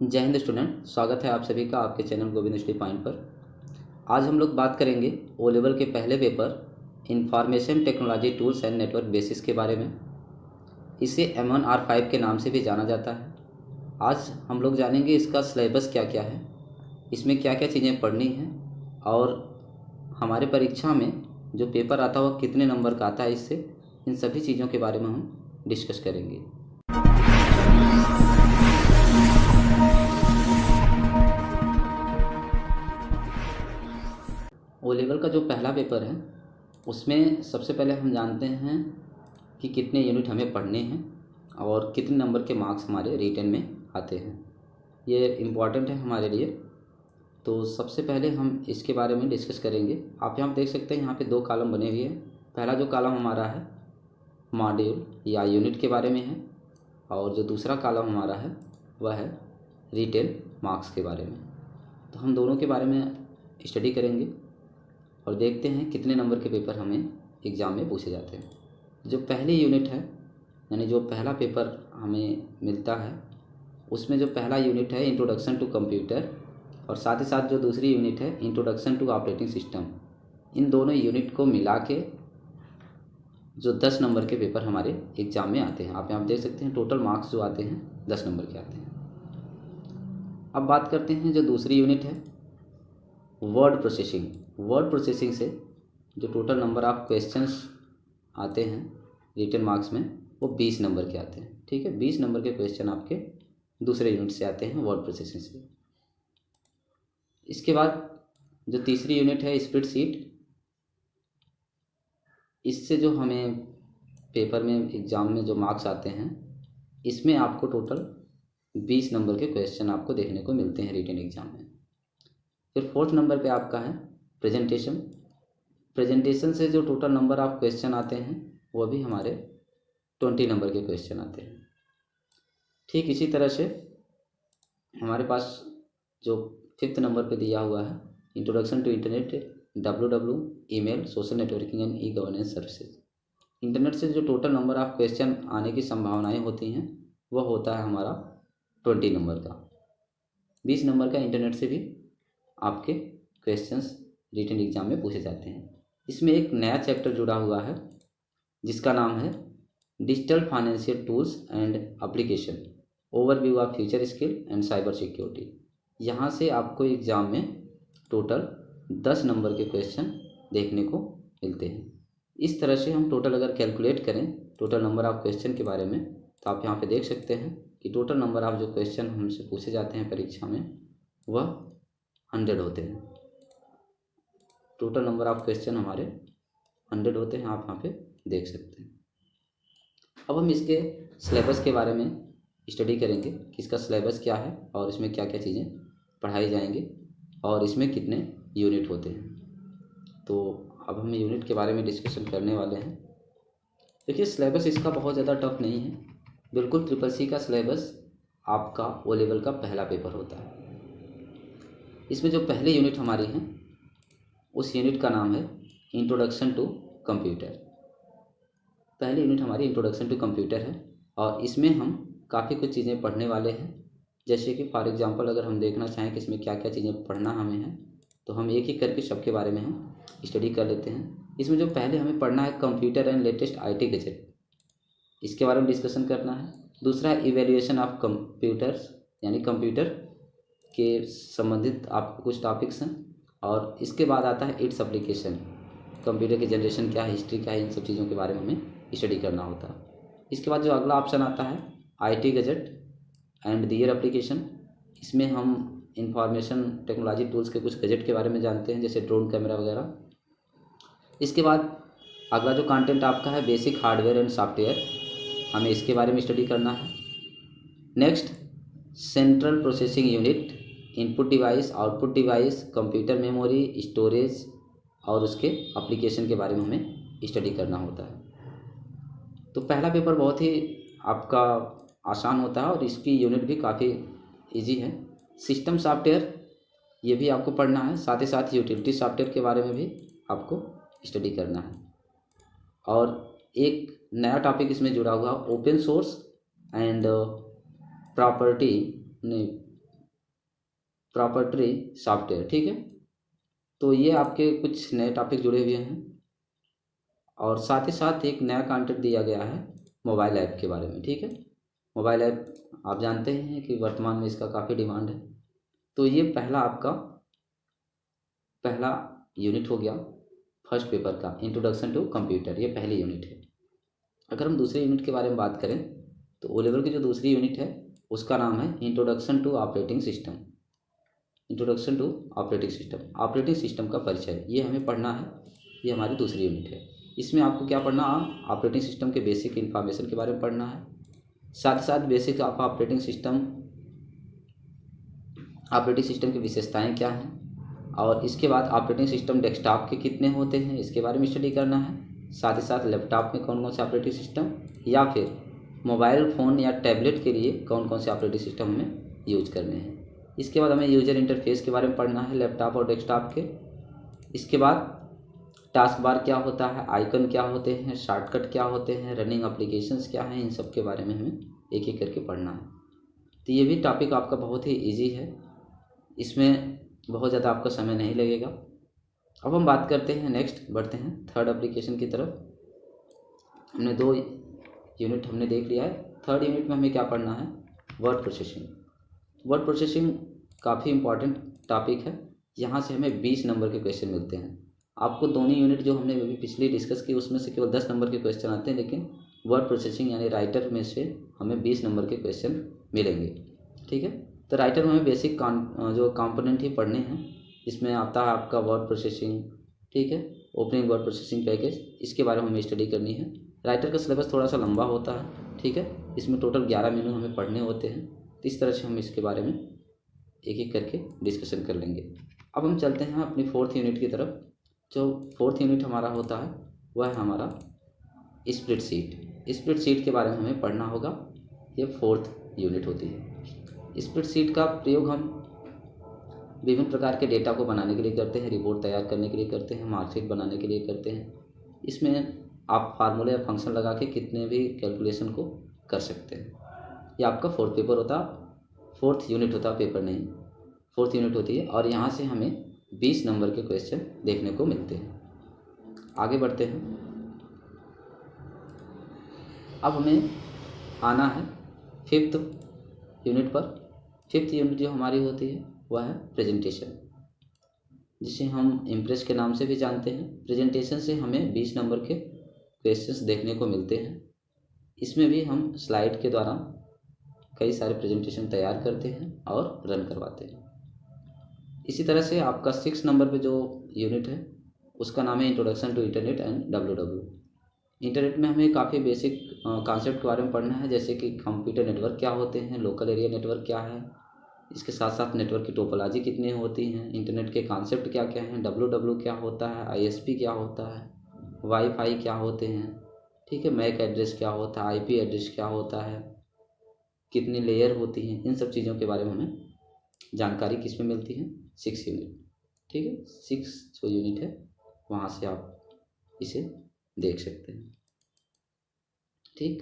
जय हिंद स्टूडेंट, स्वागत है आप सभी का आपके चैनल गोविंद स्टडी पॉइंट पर। आज हम लोग बात करेंगे ओ लेवल के पहले paper information technology tools and network basis के बारे में। इसे M1R5 के नाम से भी जाना जाता है। आज हम लोग जानेंगे इसका सिलेबस क्या क्या है, इसमें क्या क्या चीज़ें पढ़नी हैं और हमारे परीक्षा में जो पेपर आता है वह कितने नंबर का आता है। इससे इन सभी चीज़ों के बारे में हम डिस्कस करेंगे। ओ लेवल का जो पहला पेपर है उसमें सबसे पहले हम जानते हैं कि कितने यूनिट हमें पढ़ने हैं और कितने नंबर के मार्क्स हमारे रिटन में आते हैं। ये इम्पॉर्टेंट है हमारे लिए। तो सबसे पहले हम इसके बारे में डिस्कस करेंगे। आप यहाँ देख सकते हैं, यहाँ पे दो कॉलम बने हुए हैं। पहला जो कॉलम हमारा है मॉड्यूल या यूनिट के बारे में है और जो दूसरा कॉलम हमारा है वह है रिटेन मार्क्स के बारे में। तो हम दोनों के बारे में स्टडी करेंगे और देखते हैं कितने नंबर के पेपर हमें एग्ज़ाम में पूछे जाते हैं। जो पहली यूनिट है यानी जो पहला पेपर हमें मिलता है उसमें जो पहला यूनिट है इंट्रोडक्शन टू कंप्यूटर और साथ ही साथ जो दूसरी यूनिट है इंट्रोडक्शन टू ऑपरेटिंग सिस्टम, इन दोनों यूनिट को मिला के जो 10 नंबर के पेपर हमारे एग्ज़ाम में आते हैं। आप यहाँ देख सकते हैं टोटल मार्क्स जो आते हैं 10 नंबर के आते हैं। अब बात करते हैं जो दूसरी यूनिट है वर्ड प्रोसेसिंग। वर्ड प्रोसेसिंग से जो टोटल नंबर ऑफ क्वेश्चंस आते हैं रिटन मार्क्स में वो 20 नंबर के आते हैं। ठीक है, 20 नंबर के क्वेश्चन आपके दूसरे यूनिट से आते हैं वर्ड प्रोसेसिंग से। इसके बाद जो तीसरी यूनिट है स्प्रेडशीट, इससे जो हमें पेपर में एग्ज़ाम में जो मार्क्स आते हैं इसमें आपको टोटल 20 नंबर के क्वेश्चन आपको देखने को मिलते हैं रिटन एग्ज़ाम में। फिर फोर्थ नंबर पे आपका है प्रेजेंटेशन। प्रेजेंटेशन से जो टोटल नंबर ऑफ क्वेश्चन आते हैं वो भी हमारे 20 नंबर के क्वेश्चन आते हैं। ठीक इसी तरह से हमारे पास जो फिफ्थ नंबर पे दिया हुआ है introduction to internet WW email social networking and e governance services. Internet से जो टोटल नंबर ऑफ क्वेश्चन आने की संभावनाएं होती हैं वह होता है हमारा 20 नंबर का। 20 नंबर का इंटरनेट से भी आपके क्वेश्चंस रिटन एग्जाम में पूछे जाते हैं। इसमें एक नया चैप्टर जुड़ा हुआ है जिसका नाम है digital financial tools and application overview of future skill and cyber security. यहाँ से आपको एग्ज़ाम में टोटल 10 नंबर के क्वेश्चन देखने को मिलते हैं। इस तरह से हम टोटल अगर कैलकुलेट करें टोटल नंबर ऑफ क्वेश्चन के बारे में तो आप यहाँ पे देख सकते हैं कि टोटल नंबर ऑफ जो क्वेश्चन हमसे पूछे जाते हैं परीक्षा में वह 100 होते हैं। टोटल नंबर ऑफ क्वेश्चन हमारे 100 होते हैं, आप यहाँ पे देख सकते हैं। अब हम इसके सिलेबस के बारे में स्टडी करेंगे कि इसका सिलेबस क्या है और इसमें क्या क्या चीज़ें पढ़ाई जाएंगी और इसमें कितने यूनिट होते हैं। तो अब हम यूनिट के बारे में डिस्कशन करने वाले हैं। देखिए सिलेबस इसका बहुत ज़्यादा टफ नहीं है, बिल्कुल CCC का सिलेबस आपका ओ लेवल का पहला पेपर होता है। इसमें जो पहली यूनिट हमारी है उस यूनिट का नाम है इंट्रोडक्शन टू कंप्यूटर। पहली यूनिट हमारी इंट्रोडक्शन टू कंप्यूटर है और इसमें हम काफ़ी कुछ चीज़ें पढ़ने वाले हैं। जैसे कि फॉर एग्जांपल अगर हम देखना चाहें कि इसमें क्या क्या चीज़ें पढ़ना हमें है तो हम एक एक करके सबके बारे में हम स्टडी कर लेते हैं। इसमें जो पहले हमें पढ़ना है computer and latest IT gadget, इसके बारे में डिस्कशन करना है। दूसरा है इवेल्युएशन ऑफ कंप्यूटर्स यानी कंप्यूटर के संबंधित आपको कुछ टॉपिक्स हैं। और इसके बाद आता है इट्स एप्लीकेशन, कंप्यूटर की जनरेशन क्या है, हिस्ट्री क्या है, इन सब चीज़ों के बारे में हमें स्टडी करना होता है। इसके बाद जो अगला ऑप्शन आता है IT gadget and their application, इसमें हम इंफॉर्मेशन टेक्नोलॉजी टूल्स के कुछ गैजेट के बारे में जानते हैं जैसे ड्रोन कैमरा वगैरह। इसके बाद अगला जो कंटेंट आपका है बेसिक हार्डवेयर एंड सॉफ्टवेयर, हमें इसके बारे में स्टडी करना है। Next central processing unit, input device, output device, computer memory, storage और उसके एप्लीकेशन के बारे में हमें स्टडी करना होता है। तो पहला पेपर बहुत ही आपका आसान होता है और इसकी यूनिट भी काफ़ी इजी है। सिस्टम सॉफ्टवेयर ये भी आपको पढ़ना है, साथ ही साथ यूटिलिटी सॉफ्टवेयर के बारे में भी आपको स्टडी करना है। और एक नया टॉपिक इसमें जुड़ा हुआ ओपन सोर्स एंड प्रॉपर्टी नहीं प्रॉपर्टी सॉफ्टवेयर, ठीक है। तो ये आपके कुछ नए टॉपिक जुड़े हुए हैं और साथ ही साथ एक नया कंटेंट दिया गया है मोबाइल ऐप के बारे में, ठीक है। मोबाइल ऐप आप जानते हैं कि वर्तमान में इसका काफ़ी डिमांड है। तो ये पहला यूनिट हो गया फर्स्ट पेपर का, इंट्रोडक्शन टू कंप्यूटर, ये पहली यूनिट है। अगर हम दूसरे यूनिट के बारे में बात करें तो ओ लेवल की जो दूसरी यूनिट है उसका नाम है introduction to operating system. Introduction to operating system का परिचय, ये हमें पढ़ना है। ये हमारी दूसरी यूनिट है। इसमें आपको क्या पढ़ना, ऑपरेटिंग सिस्टम के बेसिक इन्फॉर्मेशन के बारे में पढ़ना है। साथ ही साथ बेसिक आप ऑपरेटिंग सिस्टम की विशेषताएं क्या हैं, और इसके बाद ऑपरेटिंग सिस्टम डेस्कटॉप के कितने होते हैं इसके बारे में स्टडी करना है। साथ ही साथ लैपटॉप में कौन कौन से ऑपरेटिंग सिस्टम, या फिर मोबाइल फ़ोन या टैबलेट के लिए कौन कौन से ऑपरेटिंग सिस्टम हमें यूज करने हैं। इसके बाद हमें यूजर इंटरफेस के बारे में पढ़ना है लैपटॉप और डेस्कटॉप के। इसके बाद टास्क बार क्या होता है, आइकन क्या होते हैं, शॉर्टकट क्या होते हैं, रनिंग एप्लीकेशंस क्या हैं, इन सब के बारे में हमें एक एक करके पढ़ना है। तो ये भी टॉपिक आपका बहुत ही ईजी है, इसमें बहुत ज़्यादा आपका समय नहीं लगेगा। अब हम बात करते हैं, नेक्स्ट बढ़ते हैं थर्ड एप्लीकेशन की तरफ। हमने 2 यूनिट हमने देख लिया है। थर्ड यूनिट में हमें क्या पढ़ना है, वर्ड प्रोसेसिंग काफ़ी इंपॉर्टेंट टॉपिक है। यहाँ से हमें 20 नंबर के क्वेश्चन मिलते हैं। आपको दोनों यूनिट जो हमने अभी पिछली डिस्कस की उसमें से केवल 10 नंबर के क्वेश्चन आते हैं, लेकिन वर्ड प्रोसेसिंग यानी राइटर में से हमें 20 नंबर के क्वेश्चन मिलेंगे, ठीक है। तो राइटर में हमें बेसिक जो कंपोनेंट ही पढ़ने हैं। इसमें आता है आपका वर्ड प्रोसेसिंग, ठीक है, ओपनिंग वर्ड प्रोसेसिंग पैकेज, इसके बारे में हमें स्टडी करनी है। राइटर का सिलेबस थोड़ा सा लंबा होता है, ठीक है। इसमें टोटल 11 मेनू हमें पढ़ने होते हैं। तो इस तरह से हम इसके बारे में एक एक करके डिस्कशन कर लेंगे। अब हम चलते हैं अपनी फोर्थ यूनिट की तरफ। जो फोर्थ यूनिट हमारा होता है वह है हमारा स्प्रेड शीट के बारे में हमें पढ़ना होगा। ये फोर्थ यूनिट होती है। स्प्रेड शीट का प्रयोग हम विभिन्न प्रकार के डेटा को बनाने के लिए करते हैं, रिपोर्ट तैयार करने के लिए करते हैं, मार्कशीट बनाने के लिए करते हैं। इसमें आप फार्मूले या फंक्शन लगा के कितने भी कैलकुलेशन को कर सकते हैं। ये आपका फोर्थ यूनिट होता है, पेपर नहीं, फोर्थ यूनिट होती है। और यहाँ से हमें 20 नंबर के क्वेश्चन देखने को मिलते हैं। आगे बढ़ते हैं। अब हमें आना है फिफ्थ यूनिट पर। फिफ्थ यूनिट जो हमारी होती है वह है प्रेजेंटेशन, जिसे हम इम्प्रेस के नाम से भी जानते हैं। प्रेजेंटेशन से हमें 20 नंबर के क्वेश्चंस देखने को मिलते हैं। इसमें भी हम स्लाइड के द्वारा कई सारे प्रेजेंटेशन तैयार करते हैं और रन करवाते हैं। इसी तरह से आपका 6 नंबर पे जो यूनिट है उसका नाम है introduction to internet and W. Internet में हमें काफ़ी बेसिक कॉन्सेप्ट के बारे में पढ़ना है, जैसे कि कंप्यूटर नेटवर्क क्या होते हैं, लोकल एरिया नेटवर्क क्या है, इसके साथ साथ नेटवर्क की टोपोलॉजी कितनी होती हैं, इंटरनेट के कॉन्सेप्ट क्या क्या हैं, डब्ल्यू क्या होता है, ISP क्या होता है, वाईफाई क्या होते हैं, ठीक है, मैक एड्रेस क्या होता है, IP एड्रेस क्या होता है, कितनी लेयर होती हैं, इन सब चीज़ों के बारे में हमें जानकारी किस में मिलती है, 6 यूनिट, ठीक है। 6 जो यूनिट है वहाँ से आप इसे देख सकते हैं, ठीक।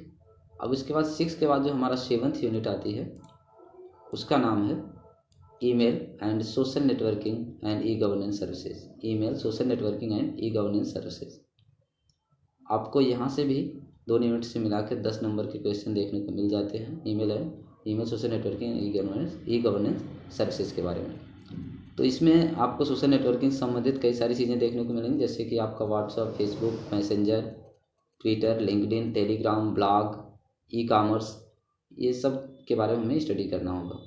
अब इसके बाद 6 के बाद जो हमारा 7th यूनिट आती है उसका नाम है email and social networking and e governance services. Email, social networking and e governance services. आपको यहाँ से भी 2 यूनिट से मिलाकर 10 नंबर के क्वेश्चन देखने को मिल जाते हैं ईमेल सोशल नेटवर्किंग ई गवर्नेंस सर्विसेज के बारे में। तो इसमें आपको सोशल नेटवर्किंग से संबंधित कई सारी चीज़ें देखने को मिलेंगी, जैसे कि आपका WhatsApp, Facebook, Messenger, Twitter, LinkedIn, Telegram, blog, e-commerce, ये सब के बारे में हमें स्टडी करना होगा,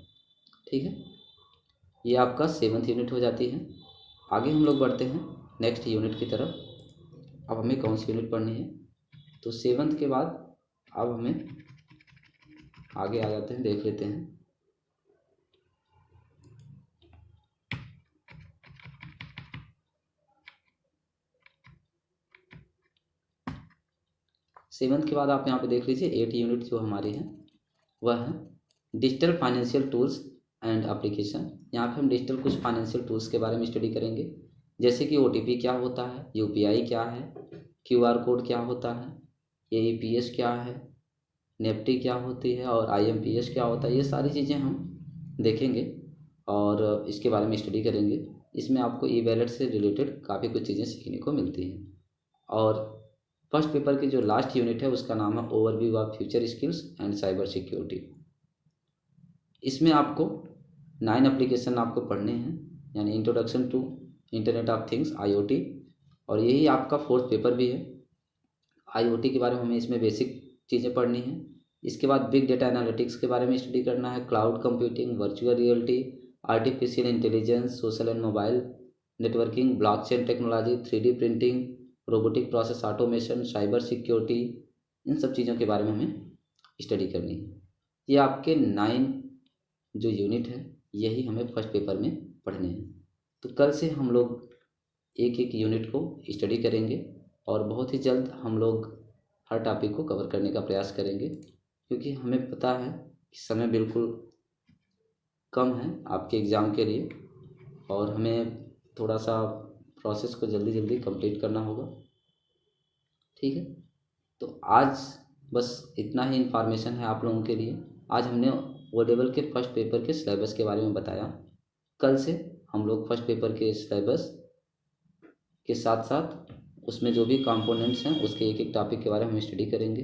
ठीक है। ये आपका 7th यूनिट हो जाती है। आगे हम लोग बढ़ते हैं नेक्स्ट यूनिट की तरफ। अब हमें कौन सी यूनिट पढ़नी है, तो 7th के बाद अब हमें आगे आ जाते हैं, देख लेते हैं। सेवन्थ के बाद आप यहाँ पे देख लीजिए 8 यूनिट जो हमारी है वह है digital financial tools and application. यहाँ पे हम डिजिटल कुछ फाइनेंशियल टूल्स के बारे में स्टडी करेंगे, जैसे कि OTP क्या होता है, UPI क्या है, QR कोड क्या होता है, AEPS क्या है, नेफ्टी क्या होती है और IMPS क्या होता है। ये सारी चीज़ें हम देखेंगे और इसके बारे में स्टडी करेंगे। इसमें आपको ई वैलेट से रिलेटेड काफ़ी कुछ चीज़ें सीखने को मिलती हैं। और फर्स्ट पेपर की जो लास्ट यूनिट है उसका नाम है overview of future skills and cyber security. इसमें आपको 9 एप्लीकेशन आपको पढ़ने हैं, यानी introduction to internet of things IoT, और यही आपका फोर्थ पेपर भी है। IoT के बारे में हमें इसमें बेसिक चीज़ें पढ़नी है। इसके बाद बिग डेटा एनालिटिक्स के बारे में स्टडी करना है, cloud computing, virtual reality, artificial intelligence, social and mobile networking, blockchain technology, 3D printing, robotic process automation, cyber security, इन सब चीज़ों के बारे में हमें स्टडी करनी है। ये आपके 9 जो यूनिट है यही हमें फर्स्ट पेपर में पढ़ने हैं। तो कल से हम लोग एक एक यूनिट को स्टडी करेंगे और बहुत ही जल्द हम लोग हर टॉपिक को कवर करने का प्रयास करेंगे, क्योंकि हमें पता है कि समय बिल्कुल कम है आपके एग्ज़ाम के लिए और हमें थोड़ा सा प्रोसेस को जल्दी जल्दी कंप्लीट करना होगा। ठीक है, तो आज बस इतना ही इन्फॉर्मेशन है आप लोगों के लिए। आज हमने ओ लेवल के फर्स्ट पेपर के सिलेबस के बारे में बताया। कल से हम लोग फर्स्ट पेपर के सिलेबस के साथ साथ उसमें जो भी कंपोनेंट्स हैं उसके एक एक टॉपिक के बारे में हम स्टडी करेंगे।